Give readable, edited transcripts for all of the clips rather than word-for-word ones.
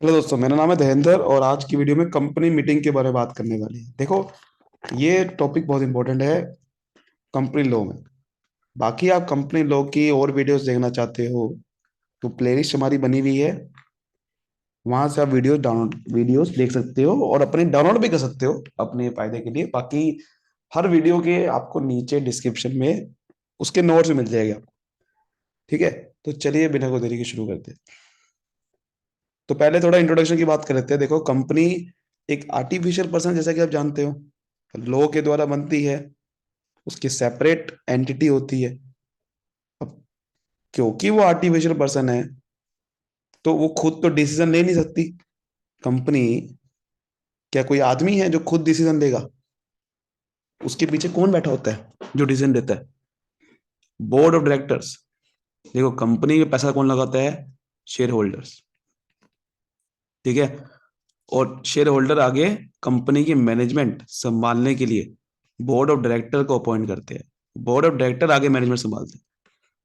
Hello दोस्तों, मेरा नाम है धैर्येंद्र और आज की वीडियो में कंपनी मीटिंग के बारे में बात करने वाली है। देखो, ये टॉपिक बहुत इंपॉर्टेंट है कंपनी लॉ में। बाकी आप कंपनी लॉ की और वीडियोस देखना चाहते हो तो प्लेलिस्ट हमारी बनी हुई है, वहां से आप वीडियोस देख सकते हो और अपने डाउनलोड भी कर सकते हो अपने फायदे के लिए। बाकी हर वीडियो के आपको नीचे डिस्क्रिप्शन में उसके नोट्स मिल जाएगा आपको। ठीक है, तो चलिए बिना कोई देरी के शुरू करते हैं। तो पहले थोड़ा इंट्रोडक्शन की बात कर लेते हैं। देखो, कंपनी एक आर्टिफिशियल पर्सन, जैसा कि आप जानते हो, लॉ के द्वारा बनती है। उसकी सेपरेट एंटिटी होती है। अब क्योंकि वो आर्टिफिशियल पर्सन है तो वो खुद तो डिसीजन ले नहीं सकती कंपनी। क्या कोई आदमी है जो खुद डिसीजन लेगा? उसके पीछे कौन बैठा होता है जो डिसीजन लेता है? Board of directors. देखो, कंपनी में पैसा कौन लगाता है? Share holders. ठीक है। और शेयर होल्डर आगे कंपनी की मैनेजमेंट संभालने के लिए बोर्ड ऑफ डायरेक्टर को अपॉइंट करते हैं। बोर्ड ऑफ डायरेक्टर आगे मैनेजमेंट संभालते हैं।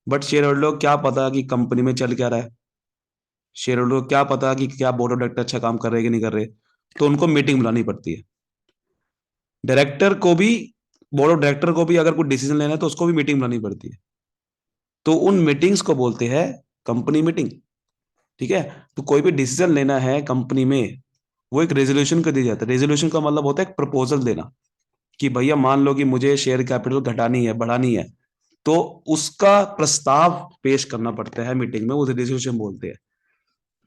बट शेयर होल्डर को क्या पता कि कंपनी में चल क्या रहा है? शेयर होल्डर को क्या पता कि क्या बोर्ड ऑफ डायरेक्टर अच्छा काम कर रहे हैं कि नहीं कर रहे? तो उनको मीटिंग बुलानी पड़ती है। डायरेक्टर को भी, बोर्ड ऑफ डायरेक्टर को भी अगर कोई डिसीजन लेना है तो उसको भी मीटिंग बुलानी पड़ती है। तो उन मीटिंग्स को बोलते हैं कंपनी मीटिंग। ठीक है। तो कोई भी डिसीजन लेना है कंपनी में, वो एक रेजोल्यूशन कर दिया जाता है। रेजोल्यूशन का मतलब होता है एक प्रपोजल देना कि भैया मान लो कि मुझे शेयर कैपिटल घटानी है, बढ़ानी है, तो उसका प्रस्ताव पेश करना पड़ता है मीटिंग में, उसे रेजोल्यूशन बोलते हैं।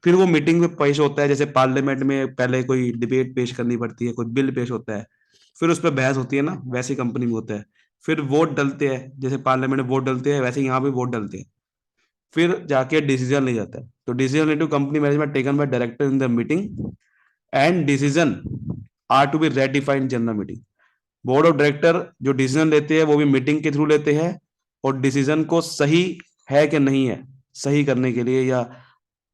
फिर वो मीटिंग में पेश होता है, जैसे पार्लियामेंट में पहले कोई डिबेट पेश करनी पड़ती है, कोई बिल पेश होता है, फिर उस पर बहस होती है ना, वैसे कंपनी में होता है। फिर वोट डलते हैं, जैसे पार्लियामेंट में वोट डलते हैं, वैसे यहाँ पे वोट डलते हैं। फिर जाके डिसीजन ले जाता है। तो decision relative company management taken by director in the meeting and decision are to be ratified in general meeting. Board of director जो डिसीजन लेते हैं वो भी मीटिंग के थ्रू लेते हैं, और डिसीजन को सही है कि नहीं है, सही करने के लिए या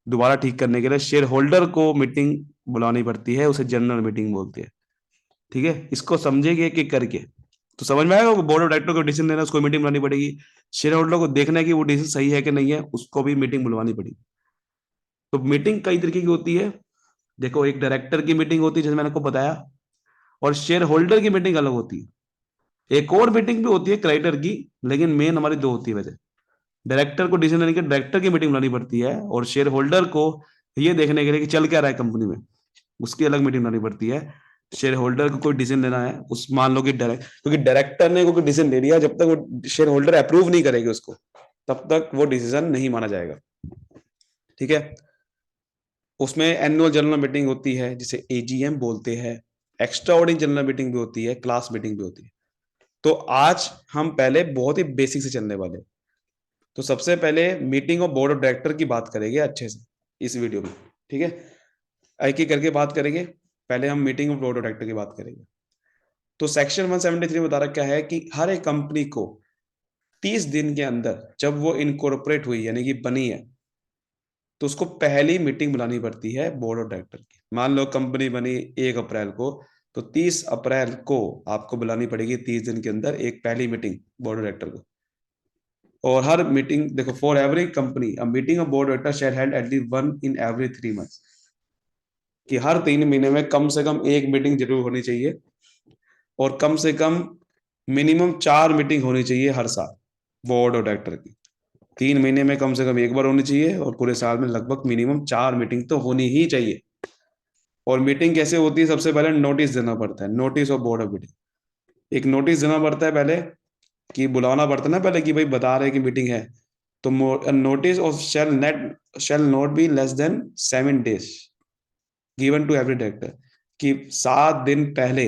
दोबारा ठीक करने के लिए शेयर होल्डर को मीटिंग बुलानी पड़ती है, उसे जनरल मीटिंग बोलते हैं। ठीक है, इसको समझेंगे कि करके तो समझ में आएगा। बोर्ड ऑफ डायरेक्टर को डिसीजन लेना, उसको मीटिंग बुलानी पड़ेगी। शेयर होल्डर को देखना है कि वो डिसीजन सही है कि नहीं है, उसको भी मीटिंग बुलवानी पड़ेगी। तो मीटिंग कई तरीके की होती है। देखो, एक डायरेक्टर की मीटिंग होती है जैसे मैंने आपको बताया, और शेयर होल्डर की मीटिंग अलग होती है। एक और मीटिंग भी होती है क्रेडिटर की, लेकिन मेन हमारी दो होती है वैसे। डायरेक्टर को डिसीजन लेने के डायरेक्टर की मीटिंग बुलानी पड़ती है, और शेयर होल्डर को ये देखने के लिए कि चल क्या रहा है कंपनी में, उसकी अलग मीटिंग बुलानी पड़ती है। शेयर होल्डर को कोई डिसीजन लेना है, उस मान लो कि डायरेक्ट, क्योंकि डायरेक्टर ने कोई डिसीजन ले लिया, जब तक वो शेयर होल्डर अप्रूव नहीं करेगी उसको, तब तक वो डिसीजन नहीं माना जाएगा। ठीक है। उसमें एनुअल जनरल मीटिंग होती है जिसे एजीएम बोलते हैं। एक्स्ट्रा ऑर्डिनरी जनरल मीटिंग भी होती है, क्लास मीटिंग भी होती है। तो आज हम पहले बहुत ही बेसिक से चलने वाले हैं। तो सबसे पहले meeting of board of director की बात करेंगे अच्छे से इस वीडियो में। ठीक है, एक एक करके बात करेंगे। पहले हम meeting of board of director की बात करेंगे। तो सेक्शन 173 में बता रखा है कि हर एक कंपनी को 30 दिन के अंदर, जब वो इनकॉर्पोरेट हुई यानी कि बनी है, तो उसको पहली मीटिंग बुलानी पड़ती है बोर्ड ऑफ डायरेक्टर की। मान लो कंपनी बनी 1 अप्रैल को, तो 30 अप्रैल को आपको बुलानी पड़ेगी, 30 दिन के अंदर एक पहली मीटिंग बोर्ड ऑफ डायरेक्टर को। और हर मीटिंग, देखो, for every company a meeting of board of director shall held at least one in every 3 months. कि हर 3 महीने में कम से कम एक मीटिंग जरूर होनी चाहिए, और कम से कम मिनिमम 4 मीटिंग होनी चाहिए हर साल बोर्ड ऑफ डायरेक्टर की। 3 महीने में कम से कम एक बार होनी चाहिए, और पूरे साल में लगभग मिनिमम 4 मीटिंग तो होनी ही चाहिए। और मीटिंग कैसे होती है? सबसे पहले नोटिस देना पड़ता है, notice of board of meeting. एक नोटिस देना पड़ता है पहले, कि बुलाना पड़ता है ना पहले, कि भाई बता रहे कि मीटिंग है। तो notice of shall not be less than 7 days given to every director. कि 7 दिन पहले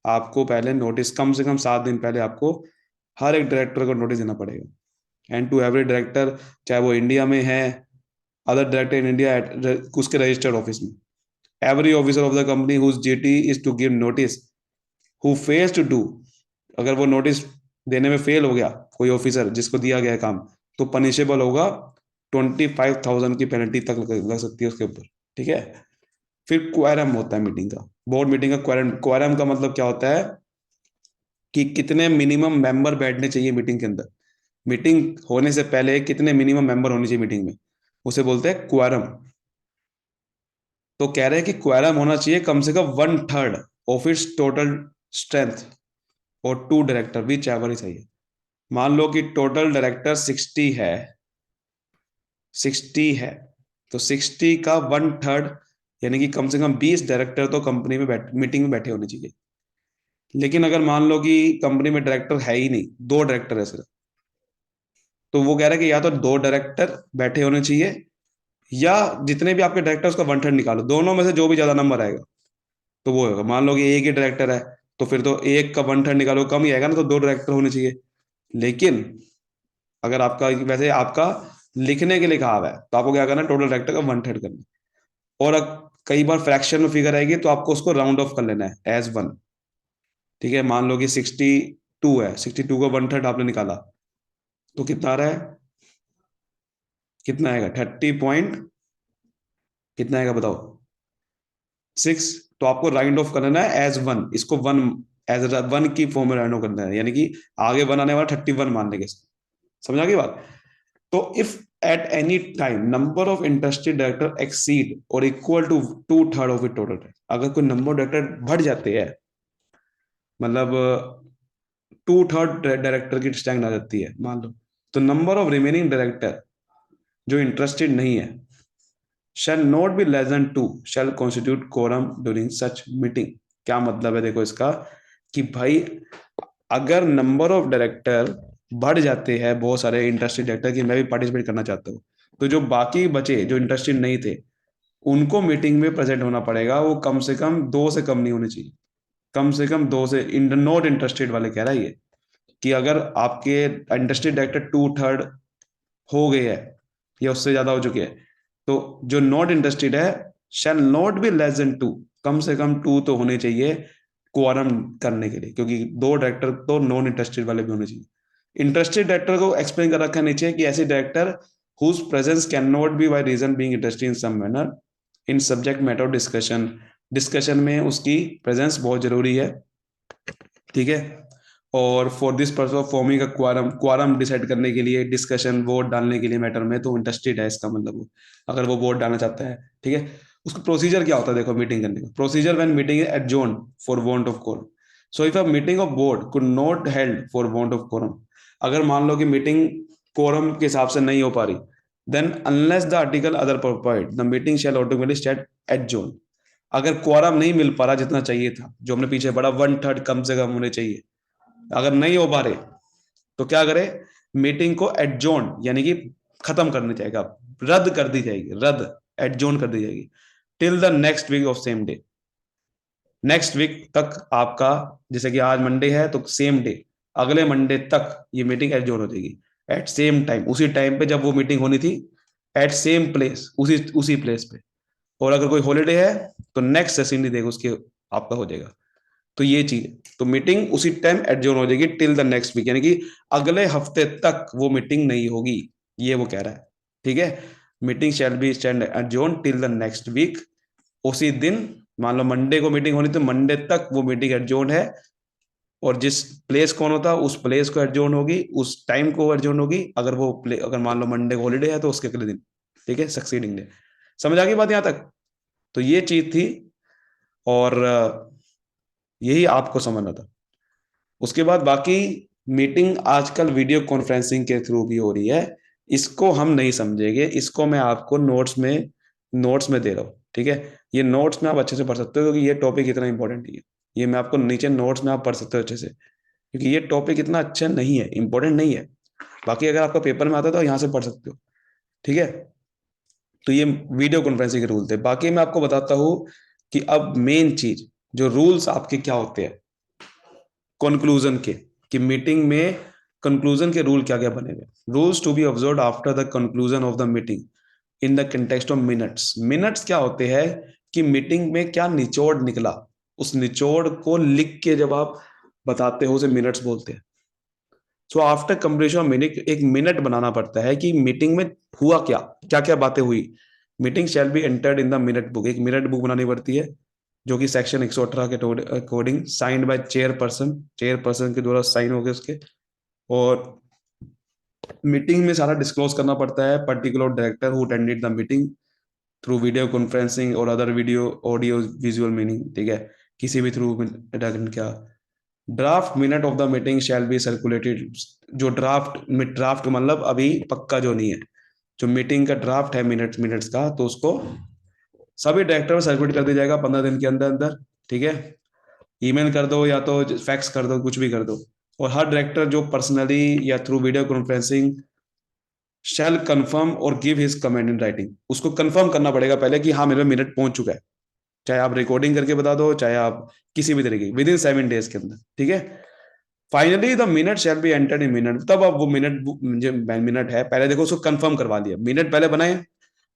आपको, पहले नोटिस, कम से कम 7 दिन पहले आपको हर एक डायरेक्टर को नोटिस देना पड़ेगा। एंड टू एवरी डायरेक्टर, चाहे वो इंडिया में है, अदर डायरेक्टर इन इंडिया, उसके रजिस्टर्ड ऑफिस में। Every officer of the company whose duty is to give notice who fails to do. अगर वो नोटिस देने में फेल हो गया, कोई ऑफिसर जिसको दिया गया है काम, तो पनिशेबल होगा। 25,000 की पेनल्टी तक लग सकती है उसके ऊपर। ठीक है। फिर क्वारम होता है मीटिंग का, बोर्ड मीटिंग का क्वारम। क्वारम का मतलब क्या होता है? कि कितने मिनिमम मेंबर बैठने चाहिए मीटिंग के अंदर। मीटिंग होने से पहले कितने मिनिमम मेंबर होने चाहिए मीटिंग में, उसे बोलते हैं क्वारम। तो कह रहे हैं कि क्वारम होना चाहिए कम से कम 1/3 ऑफ इट्स टोटल स्ट्रेंथ और 2 डायरेक्टर विच एवर ही सही है। मान लो कि टोटल डायरेक्टर 60 है, तो 60 का 1/3 यानी कि कम से कम 20 डायरेक्टर तो कंपनी में मीटिंग में बैठे होने चाहिए। लेकिन अगर मान लो कि कंपनी में डायरेक्टर है ही नहीं, 2 डायरेक्टर है सिर्फ, तो वो कह रहा है कि या तो 2 डायरेक्टर बैठे होने चाहिए, या जितने भी आपके डायरेक्टर उसका 1/3 निकालो, दोनों में से जो भी ज्यादा नंबर आएगा तो वो होगा। मान लो कि एक ही डायरेक्टर है, तो फिर तो एक का 1/3 निकालो, कम ही आएगा ना, तो 2 डायरेक्टर होने चाहिए। लेकिन अगर आपका वैसे आपका लिखने के लिए कहा हुआ है, तो आपको क्या करना है, टोटल डायरेक्टर का 1/3 करना है। और कई बार फ्रैक्शन में फिगर आएगी तो आपको उसको राउंड ऑफ कर लेना है एज 1। ठीक है, मान लो कि 62 है, 62 का 1/3 आपने निकाला, तो कितना आ रहा है, कितना आएगा, 30 पॉइंट, कितना आएगा बताओ, 6। तो आपको राउंड ऑफ करना है एज 1, इसको 1 एज 1 की फॉर्म में राउंड ऑफ करना है, यानी कि आगे 1 आने वाला 31 मान लेंगे। समझा की बात। तो if at any time number of interested director exceed और equal to 2/3 of it total, अगर कोई नंबर डायरेक्टर बढ़ जाते हैं, मतलब 2/3 डायरेक्टर की स्टैंड आ जाती है मान लो, तो नंबर ऑफ रिमेनिंग डायरेक्टर जो इंटरेस्टेड नहीं है shall not be less than 2 shall constitute quorum during such meeting। क्या मतलब है देखो इसका, कि भाई अगर नंबर ऑफ डायरेक्टर बढ़ जाते हैं, बहुत सारे इंटरेस्टेड डायरेक्टर कि मैं भी पार्टिसिपेट करना चाहता हूँ, तो जो बाकी बचे जो इंटरेस्टेड नहीं थे उनको मीटिंग में प्रेजेंट होना पड़ेगा। वो कम से कम 2 से कम नहीं होने चाहिए, कम से कम 2 से नॉट इंटरेस्टेड वाले कह रहा है ये, कि अगर आपके इंटरेस्टेड डायरेक्टर 2/3 हो गए हैं या उससे ज्यादा हो चुके हैं, तो जो नॉट इंटरेस्टेड है शैल नॉट बी लेस देन 2, कम से कम 2 तो होने चाहिए क्वारम करने के लिए, क्योंकि 2 डायरेक्टर तो नॉन इंटरेस्टेड वाले भी होने चाहिए। इंटरेस्टेड डायरेक्टर को एक्सप्लेन कर रखा है नीचे कि ऐसे director whose presence can not be by reason being interested in some manner in subject matter discussion, discussion में उसकी प्रेजेंस बहुत जरूरी है। ठीक है, और for this purpose of forming का क्वारम, क्वारम डिसाइड करने के लिए, डिस्कशन वोट डालने के लिए मैटर में, तो इंटरेस्टेड है इसका मतलब वो, अगर वो वोट डालना चाहता है। ठीक है, उसका प्रोसीजर क्या होता है देखो मीटिंग करने का, procedure when meeting is adjourn for want of quorum. So if a meeting of board could not held for want of quorum, अगर मान लो कि मीटिंग कोरम के हिसाब से नहीं हो पा रही, then unless the article other provide the meeting shall automatically state adjourn. अगर क्वारम नहीं मिल पा रहा जितना चाहिए था, जो हमने पीछे पढ़ा 1/3 कम से कम होने चाहिए, अगर नहीं हो पा रहे तो क्या करे, मीटिंग को एडजोर्न यानी कि खत्म करने जाएगा, रद्द कर दी जाएगी, रद्द एडजोर्न कर दी जाएगी till the next week of same day. Next week तक आपका, जैसे कि आज मंडे है तो सेम डे अगले मंडे तक ये मीटिंग एडजोर्न हो जाएगी, एट सेम टाइम, उसी टाइम पे जब वो मीटिंग होनी थी, एट सेम प्लेस, उसी उसी प्लेस पे। और अगर कोई हॉलीडे है तो नेक्स्ट सेशन देगा उसके, आपका हो जाएगा। तो ये चीज, तो मीटिंग उसी टाइम एडजोर्न हो जाएगी टिल द नेक्स्ट वीक, यानी कि अगले हफ्ते तक वो मीटिंग नहीं होगी, ये वो कह रहा है। ठीक है, meeting shall be stand adjourn till the next week, उसी दिन, मान लो मंडे को मीटिंग होनी तो मंडे तक वो मीटिंग एडजोर्न है, और जिस प्लेस कौन होता है उस प्लेस को एडजोर्न होगी, उस टाइम को एडजोर्न होगी, अगर वो अगर मान लो मंडे को हॉलीडे है तो उसके अगले दिन। ठीक है, सक्सीडिंग डे। समझ आ गई बात यहां तक। तो ये चीज थी, और यही आपको समझना था। उसके बाद बाकी मीटिंग आजकल वीडियो कॉन्फ्रेंसिंग के थ्रू भी हो रही है, इसको हम नहीं समझेंगे, इसको मैं आपको नोट्स में दे रहा हूँ। ठीक है, ये नोट्स में आप अच्छे से पढ़ सकते हो, क्योंकि ये टॉपिक इतना इंपॉर्टेंट नहीं है। ये मैं आपको नीचे नोट्स में आप पढ़ सकते हो अच्छे से, क्योंकि ये टॉपिक इतना अच्छा नहीं है, इंपॉर्टेंट नहीं है। बाकी अगर आपका पेपर में आता है तो यहाँ से पढ़ सकते हो। ठीक है, तो ये वीडियो कॉन्फ्रेंसिंग के रूल थे। बाकी मैं आपको बताता हूँ कि अब मेन चीज, जो रूल्स आपके क्या होते हैं कंक्लूजन के, कि मीटिंग में कंक्लूजन के रूल क्या क्या बने हुए, rules to be observe after the conclusion of the meeting in the context of minutes. Minutes क्या होते हैं, कि मीटिंग में क्या निचोड़ निकला, उस निचोड़ को लिख के जब आप बताते हो उसे मिनट्स बोलते हैं। So after completion of meeting एक मिनट बनाना पड़ता है कि मीटिंग में हुआ क्या, क्या क्या बातें हुई। Meeting shall be entered in the minute book, एक मिनट बुक बनानी पड़ती है, जो कि सेक्शन 118 के according signed by chairperson, chairperson के द्वारा साइन हो गए उसके। और मीटिंग में सारा डिस्क्लोज करना पड़ता है, particular director who attended the meeting, through video conferencing और other video audio visual meaning, ठीक है, किसी भी थ्रू क्या। Draft minute of the meeting shall be circulated. जो ड्राफ्ट मतलब अभी पक्का जो नहीं है, जो मीटिंग का ड्राफ्ट है मिनट्स का, तो उसको सभी डायरेक्टर में सर्कुलेट कर दिया जाएगा 15 दिन के अंदर अंदर, ठीक है। ईमेल कर दो या तो फैक्स कर दो, कुछ भी कर दो। और हर डायरेक्टर जो पर्सनली या थ्रू वीडियो कॉन्फ्रेंसिंग शैल कंफर्म और give his comment in writing, उसको कंफर्म करना पड़ेगा पहले कि हाँ मेरे मिनट पहुंच चुका है, चाहे आप रिकॉर्डिंग करके बता दो, चाहे आप किसी भी तरीके विद इन 7 डेज के अंदर, ठीक है। Finally the minute shall be entered in minute. तब अब वो मिनट है, पहले देखो उसको कंफर्म करवा लिया, मिनट पहले बनाए,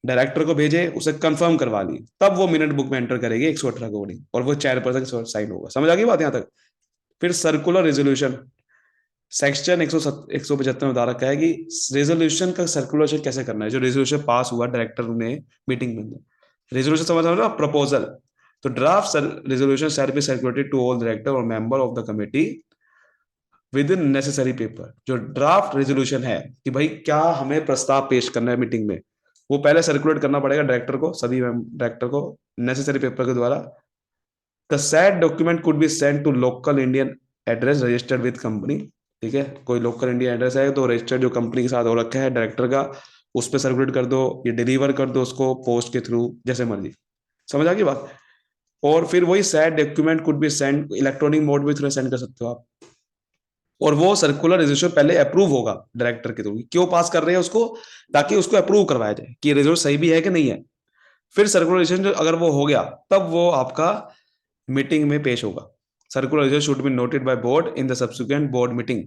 डायरेक्टर को भेजे, उसे कंफर्म करवा ली, तब वो मिनट बुक में एंटर करेगी 118 अकॉर्डिंग, और वो चेयरपर्सन साइन होगा। समझ आ गई बात यहाँ तक। फिर सर्कुलर रेजोल्यूशन, सेक्शन 175 में बता रखा है कि रेजोल्यूशन का सर्कुलेशन कैसे करना है। जो रेजोल्यूशन पास हुआ डायरेक्टर ने मीटिंग में, रेजोल्यूशन समझ रहे हो ना, प्रपोजल। तो draft resolution shall be circulated to all director और member of the committee with in necessary paper. जो ड्राफ्ट रेजोल्यूशन है कि भाई क्या हमें प्रस्ताव पेश करना है मीटिंग में, वो पहले सर्कुलेट करना पड़ेगा डायरेक्टर को, सभी डायरेक्टर को, नेसेसरी पेपर के द्वारा। The said document could be send to local Indian address registered with company, ठीक है। कोई लोकल इंडियन एड्रेस है तो रजिस्टर्ड जो कंपनी के साथ हो रखा है डायरेक्टर का, उस पर सर्कुलेट कर दो, ये डिलीवर कर दो उसको पोस्ट के थ्रू, जैसे मर्जी। समझ आ गई बात। और फिर वही sad document could be send electronic mode में थ्रू सेंड कर सकते हो आप। और वो सर्कुलर रेजोल्यूशन पहले अप्रूव होगा डायरेक्टर के थ्रू। क्यों पास कर रहे हैं उसको, ताकि उसको अप्रूव करवाया जाए कि रेजोल्यूशन सही भी है कि नहीं है। फिर सर्कुलर रेजोल्यूशन अगर वो हो गया, तब वो आपका मीटिंग में पेश होगा। Circular resolution should be noted by board in the subsequent board meeting.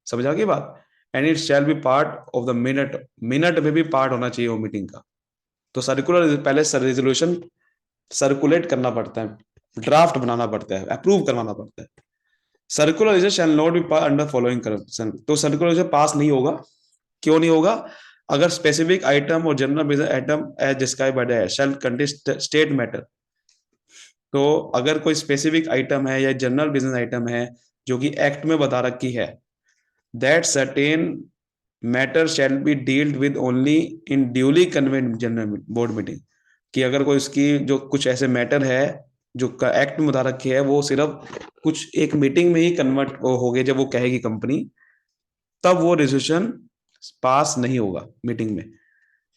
समझ आ गई बात। And it shall be part of the minute, minute में भी पार्ट होना चाहिए वो मीटिंग का। तो सर्कुलर पहले रेजोल्यूशन सर्कुलेट करना पड़ता है, ड्राफ्ट बनाना पड़ता है, अप्रूव करवाना पड़ता है। Circular shall not be under following corruption. तो सर्कुलर पास नहीं होगा। क्यों नहीं होगा? अगर स्पेसिफिक आइटम और general business item as describe by the shall content state matter. तो अगर कोई स्पेसिफिक आइटम है या जनरल बिजनेस आइटम है जो कि एक्ट में बता रखी है, that certain matter shall be dealt with only in duly convent general board meeting. कि अगर कोई उसकी जो कुछ ऐसे मैटर है जो एक्ट में बता रखे है, वो सिर्फ कुछ एक मीटिंग में ही कन्वर्ट हो गए, जब वो कहेगी कंपनी, तब वो रेजोल्यूशन पास नहीं होगा मीटिंग में।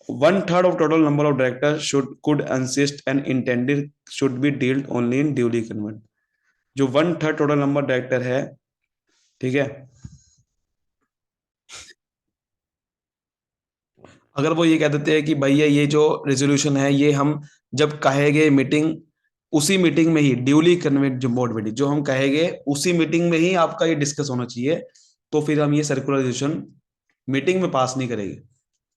1/3 of total number of directors should could assist and intended should be dealt only in duly convert। जो 1/3 टोटल नंबर डायरेक्टर है, ठीक है, अगर वो ये कह देते हैं कि भैया ये जो रेजोल्यूशन है ये हम जब कहेंगे मीटिंग, उसी मीटिंग में ही ड्यूली कन्वेंट जो बोर्ड मीटिंग जो हम कहेंगे उसी मीटिंग में ही आपका ये डिस्कस होना चाहिए, तो फिर हम ये सर्कुलर रेजोल्यूशन मीटिंग में पास नहीं करेंगे,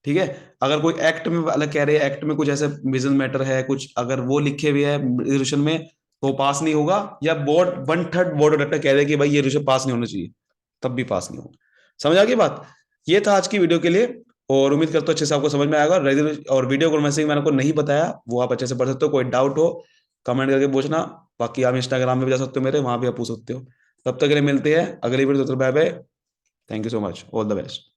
ठीक है। अगर कोई एक्ट में अलग कह रहे हैं, एक्ट में कुछ ऐसे बिजनेस मैटर है कुछ, अगर वो लिखे हुए है रेजोल्यूशन में, तो पास नहीं होगा। या बोर्ड 1/3 बोर्ड ऑफ डायरेक्टर कह रहे हैं कि भाई ये रेजोल्यूशन पास नहीं होना चाहिए, तब भी पास नहीं होगा। समझ आ गई बात। ये था आज की वीडियो के लिए, और उम्मीद करता हूँ अच्छे से आपको समझ में आएगा। और वीडियो को मैसेज मैंने आपको नहीं बताया, वो आप अच्छे से पढ़ सकते हो। कोई डाउट हो कमेंट करके पूछना। बाकी आप इंस्टाग्राम में भी जा सकते हो मेरे, वहां भी आप पूछ सकते हो। तब तक के लिए मिलते हैं अगली video. Bye bye. Thank you so much, all the best.